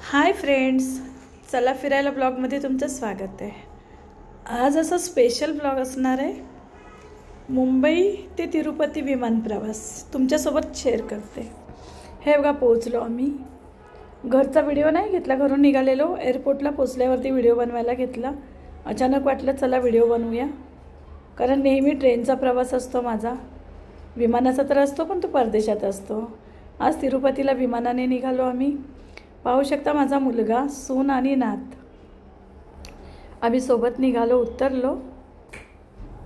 Hi friends, चला फिरायला ब्लॉगमध्ये तुमचं स्वागत आहे। आज असं स्पेशल ब्लॉग असणार आहे। मुंबई ते तिरुपती विमान प्रवास तुमच्यासोबत शेअर करते। हे बघा पोहोचलो आम्ही। घरचा व्हिडिओ नाही घेतला, घरून निघालेलो, एअरपोर्टला पोहोचल्यावरती व्हिडिओ बनवायला घेतला। अचानक वाटलं चला व्हिडिओ बनवूया, कारण नेहमी ट्रेनचा प्रवास असतो माझा, विमानाचा तर असतो पण तो परदेशात असतो। आज तिरुपतीला विमानाने निघालो आम्ही। पाहू शकता माझा मुलगा, सून आणि नात, आम्ही सोबत निघालो। उतरलो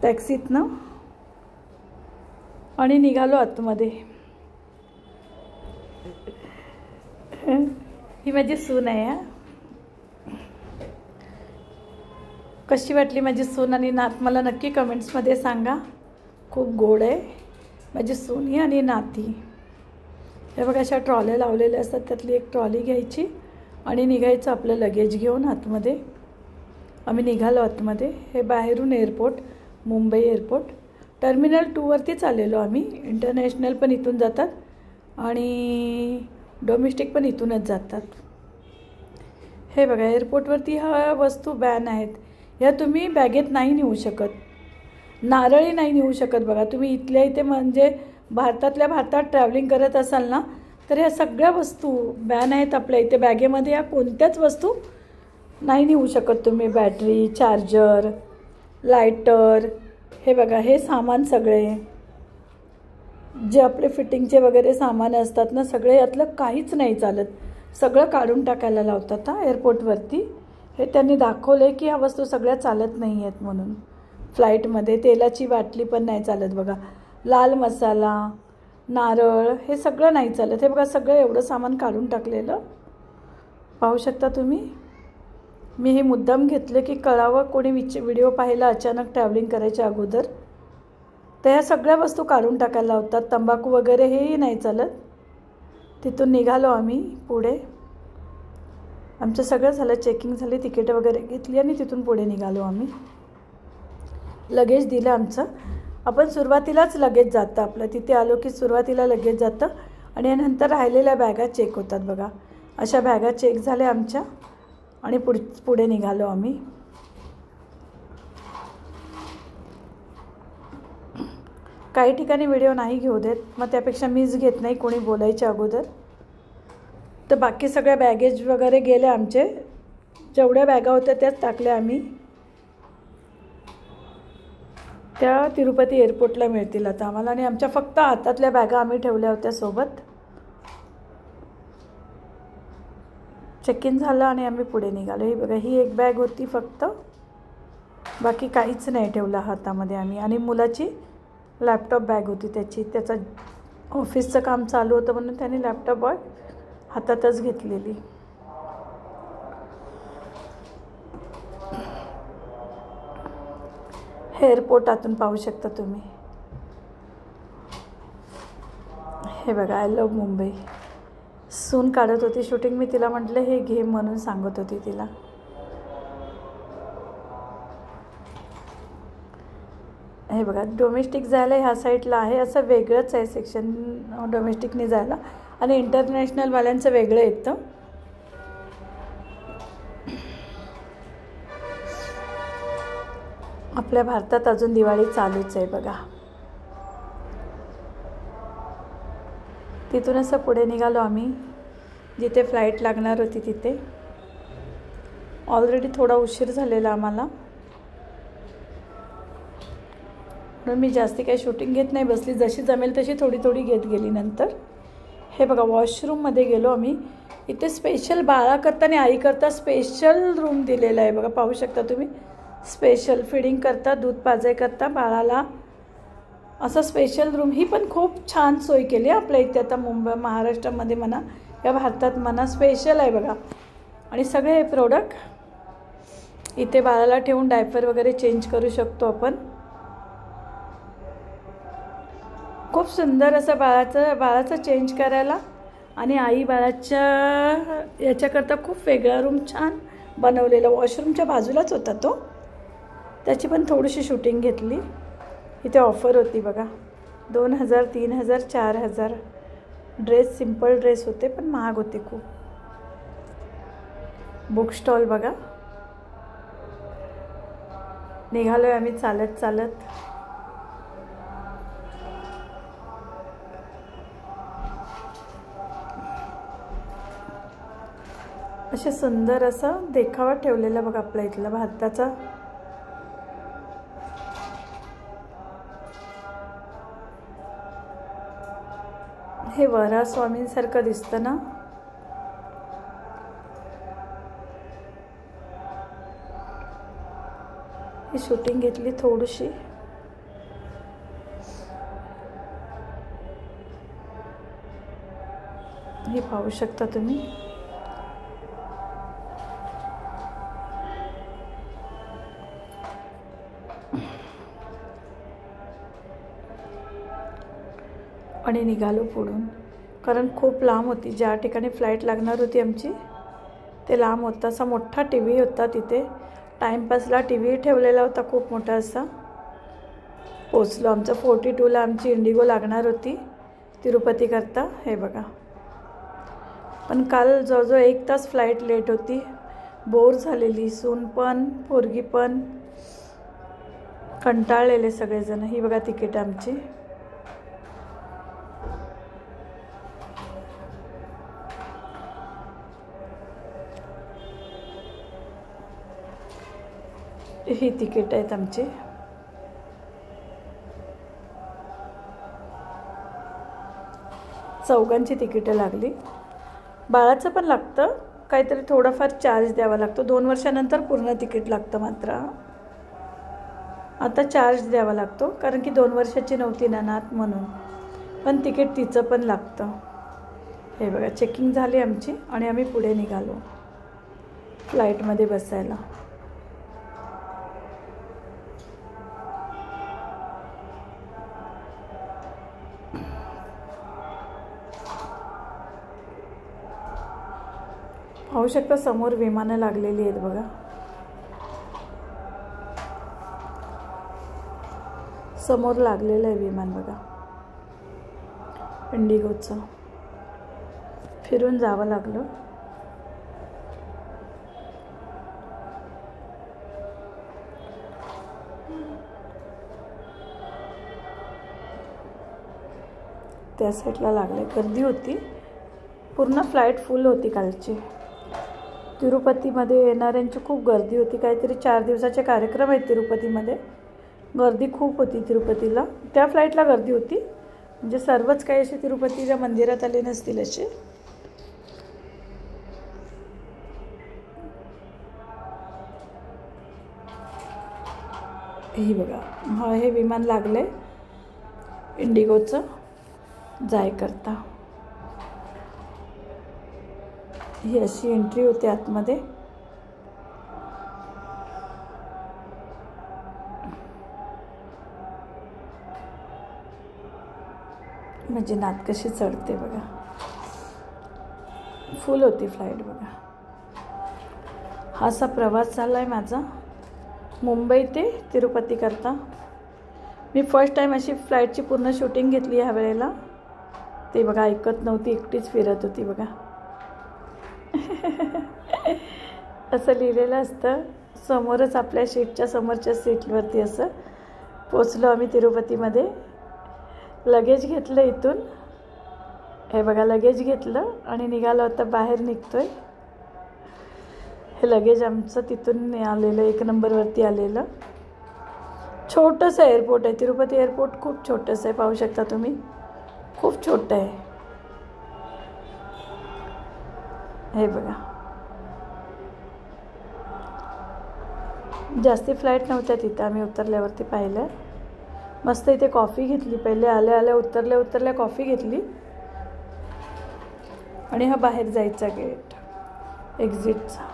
टॅक्सीतनं आणि निघालो आतमध्ये। ही माझी सून आहे। कशी वाटली माझी सून आणि नात मला नक्की कमेंट्समध्ये सांगा। खूप गोड आहे माझी सून ही आणि नाती। हे बघा अशा ट्रॉल्या लावलेल्या असतात, त्यातली एक ट्रॉली घ्यायची आणि निघायचं आपलं लगेज घेऊन आतमध्ये। आम्ही निघालो आतमध्ये। हे बाहेरून एअरपोर्ट, मुंबई एअरपोर्ट टर्मिनल 2 वरतीच आलेलो आम्ही। इंटरनॅशनल पण इथून जातात आणि डोमेस्टिक पण इथूनच जातात। हे बघा एअरपोर्टवरती ह्या वस्तू बॅन आहेत, ह्या तुम्ही बॅगेत नाही नेऊ शकत। नारळी नाही नेऊ शकत बघा तुम्ही। इथल्या इथे म्हणजे भारतातल्या भारतात ट्रॅव्हलिंग करत असाल ना, तर ह्या सगळ्या वस्तू बॅन आहेत आपल्या इथे। बॅगेमध्ये या कोणत्याच वस्तू नाही नेऊ शकत तुम्ही। बॅटरी, चार्जर, लायटर, हे बघा हे सामान सगळे जे आपले फिटिंगचे वगैरे सामान असतात ना, सगळे यातलं काहीच नाही चालत, सगळं काढून टाकायला लावतात एअरपोर्टवरती। हे त्यांनी दाखवलं आहे की ह्या वस्तू सगळ्या चालत नाही आहेत म्हणून। फ्लाईटमध्ये तेलाची बाटली पण नाही चालत बघा, लाल मसाला, नारळ, हे सगळं नाही चालत। हे बघा सगळं एवढं सामान काढून टाकलेलं पाहू शकता तुम्ही। मी हे मुद्दाम घेतलं की कळावं, कोणी व्हिडिओ पाहिला अचानक ट्रॅव्हलिंग करायच्या अगोदर, तर ह्या सगळ्या वस्तू काढून टाकायला होतात। तंबाखू वगैरे हेही नाही चालत। तिथून निघालो आम्ही पुढे। आमचं सगळं झालं, चेकिंग झाली, तिकीट वगैरे घेतली आणि तिथून पुढे निघालो आम्ही। लगेज दिलं आमचं। आपण सुरुवातीलाच लगेज जातं आपलं, तिथे आलो की सुरुवातीला लगेज जातं आणि नंतर राहिलेल्या बॅगा चेक होतात बघा। अशा बॅगा चेक झाल्या आमच्या आणि पुढे निघालो आम्ही। काही ठिकाणी व्हिडिओ नाही घेऊ देत, मग त्यापेक्षा मीच घेत नाही कोणी बोलायच्या अगोदर। तर बाकी सगळ्या बॅगेज वगैरे गेले आमचे, जेवढ्या बॅगा होत्या त्याच टाकल्या आम्ही। त्या तिरुपती एअरपोर्टला मिळतील आता आम्हाला, आणि आमच्या फक्त हातातल्या बॅगा आम्ही ठेवल्या होत्या सोबत। चेक इन झालं आणि आम्ही पुढे निघालो। ही बघा ही एक बॅग होती फक्त, बाकी काहीच नाही ठेवलं हातामध्ये आम्ही। आणि मुलाची लॅपटॉप बॅग होती त्याचं ऑफिसचं काम चालू होतं म्हणून त्याने लॅपटॉप बॅग हातातच घेतलेली। हे एअरपोर्ट आतून पाहू शकता तुम्ही। हे बघा आय लव्ह मुंबई। सून काढत होती शूटिंग, मी तिला म्हटलं हे घे म्हणून सांगत होती तिला। हे बघा डोमेस्टिक जायला ह्या साईडला आहे, असं वेगळंच आहे सेक्शन डोमेस्टिकने जायला, आणि इंटरनॅशनलवाल्यांचं वेगळं येतं। आपल्या भारतात अजून दिवाळी चालूच आहे बघा। तिथून असं पुढे निघालो आम्ही, जिथे फ्लाईट लागणार होती तिथे। ऑलरेडी थोडा उशीर झालेला आम्हाला, म्हणून मी जास्ती काही शूटिंग घेत नाही बसली, जशी जमेल तशी थोडी थोडी घेत गेली नंतर। हे बघा वॉशरूममध्ये गेलो आम्ही। इथे स्पेशल बाळाकरता आणि आईकरता स्पेशल रूम दिलेला आहे बघा, पाहू शकता तुम्ही। स्पेशल फीडिंग करता, दूध पाजाय करता बाळाला, असं स्पेशल रूम। ही पण खूप छान सोय केली आपल्या इथे आता मुंबई महाराष्ट्रामध्ये म्हणा या भारतात म्हणा, स्पेशल आहे बघा। आणि सगळे हे प्रोडक्ट इथे बाळाला ठेवून डायपर वगैरे चेंज करू शकतो आपण। खूप सुंदर असं बाळाचं चेंज करायला, आणि आई बाळाच्या याच्याकरता खूप वेगळा रूम छान बनवलेला। वॉशरूमच्या बाजूलाच होता तो, त्याची पण थोडीशी शूटिंग घेतली। इथे ऑफर होती बघा, 2000, 3000, 4000। ड्रेस सिंपल ड्रेस होते पण महाग होते खूप। बुक स्टॉल बघा. निघालो आहे आम्ही चालत चालत. असे सुंदर असं देखावा ठेवलेला बघा आपल्या इथला भारताचा. हे वराह स्वामींसारखं दिसतं ना. ही शूटिंग घेतली थोडीशी. हे पाहू शकता तुम्ही. आणि निघालो पुढून, कारण खूप लांब होती. ज्या ठिकाणी फ्लाईट लागणार होती आमची ते लांब होतं. असा मोठा टी व्ही होता तिथे, टाईमपासला टी व्ही ठेवलेला होता खूप मोठा असा. पोचलो आमचं 42ला आमची इंडिगो लागणार होती तिरुपतीकरता. हे बघा. पण काल जवळजवळ 1 तास फ्लाईट लेट होती. बोर झालेली, सून पण पोरगी पण, कंटाळलेले सगळेजण. ही बघा तिकीट आमची. ही तिकीट आहेत आमची. चौघांची तिकीटं लागली. बाळाचं पण लागतं काहीतरी, थोडाफार चार्ज द्यावा लागतो. 2 वर्षानंतर पूर्ण तिकीट लागतं. मात्र आता चार्ज द्यावा लागतो, कारण की 2 वर्षाची नव्हती ना नात म्हणून. पण तिकीट तिचं पण लागतं. हे बघा चेकिंग झाली आमची आणि आम्ही पुढे निघालो फ्लाईटमध्ये बसायला. पाहू शकता समोर विमानं लागलेली आहेत बघा. समोर लागलेलं आहे विमान बघा, इंडिगोचं. फिरून जावं लागलं. त्या साईडला लागले. गर्दी होती, पूर्ण फ्लाईट फुल होती कालची. तिरुपतीमध्ये येणाऱ्यांची खूप गर्दी होती. काहीतरी 4 दिवसाचे कार्यक्रम आहेत तिरुपतीमध्ये. गर्दी खूप होती तिरुपतीला. त्या फ्लाईटला गर्दी होती, म्हणजे सर्वच काही असे तिरुपतीच्या मंदिरात आले नसतील असे. ही बघा, हा हे विमान लागले इंडिगोचं जाय करता. ही अशी एंट्री होती आतमध्ये. म्हणजे नात कशी चढते बघा. फुल होती फ्लाईट बघा. हा असा प्रवास झाला आहे माझा मुंबई ते तिरुपती करता. मी फर्स्ट टाईम अशी फ्लाईटची पूर्ण शूटिंग घेतली ह्या वेळेला. ते बघा ऐकत नव्हती, एकटीच फिरत होती बघा. असं लिहिलेलं असतं समोरच, आपल्या सीटच्या समोरच्या सीटवरती. असं पोचलो आम्ही तिरुपतीमध्ये. लगेज घेतलं इथून. हे बघा लगेज घेतलं आणि निघालो. आता बाहेर निघतोय. हे लगेज आमचं तिथून आलेलं, 1 नंबरवरती आलेलं. छोटंसं एअरपोर्ट आहे तिरुपती एअरपोर्ट. खूप छोटंसं आहे, पाहू शकता तुम्ही. खूप छोटं आहे. हे बघा. जास्ती फ्लाईट नव्हत्या तिथं. आम्ही उतरल्यावरती पाहिलं. मस्त इथे कॉफी घेतली. पहिले आल्या आल्या उतरल्या कॉफी घेतली. आणि हा बाहेर जायचा गेट एक्झिटचा.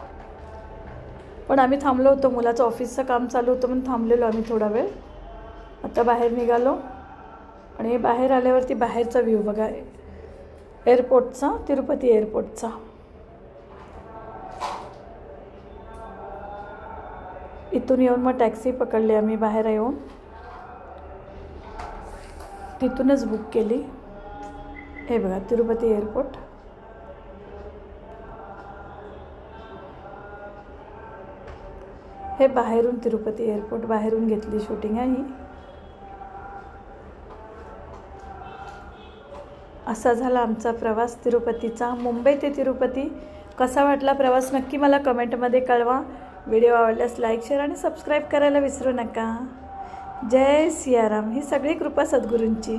पण आम्ही थांबलो होतो, मुलाचं ऑफिसचं काम चालू होतं म्हणून थांबलेलो आम्ही थोडा वेळ. आता बाहेर निघालो आणि बाहेर आल्यावरती बाहेरचा व्ह्यू बघा एअरपोर्टचा, तिरुपती एअरपोर्टचा. इथून येऊन मग टॅक्सी पकडली आम्ही. बाहेर येऊन तिथूनच बुक केली. हे बघा तिरुपती एअरपोर्ट. हे बाहेरून तिरुपती एअरपोर्ट बाहेरून घेतली शूटिंग आहे ही. असा झाला आमचा प्रवास तिरुपतीचा. मुंबई ते तिरुपती कसा वाटला प्रवास नक्की मला कमेंटमध्ये कळवा. व्हिडिओ आवडल्यास लाईक शेअर आणि सबस्क्राईब करायला विसरू नका. जय सियाराम. ही सगळी कृपा सद्गुरूंची.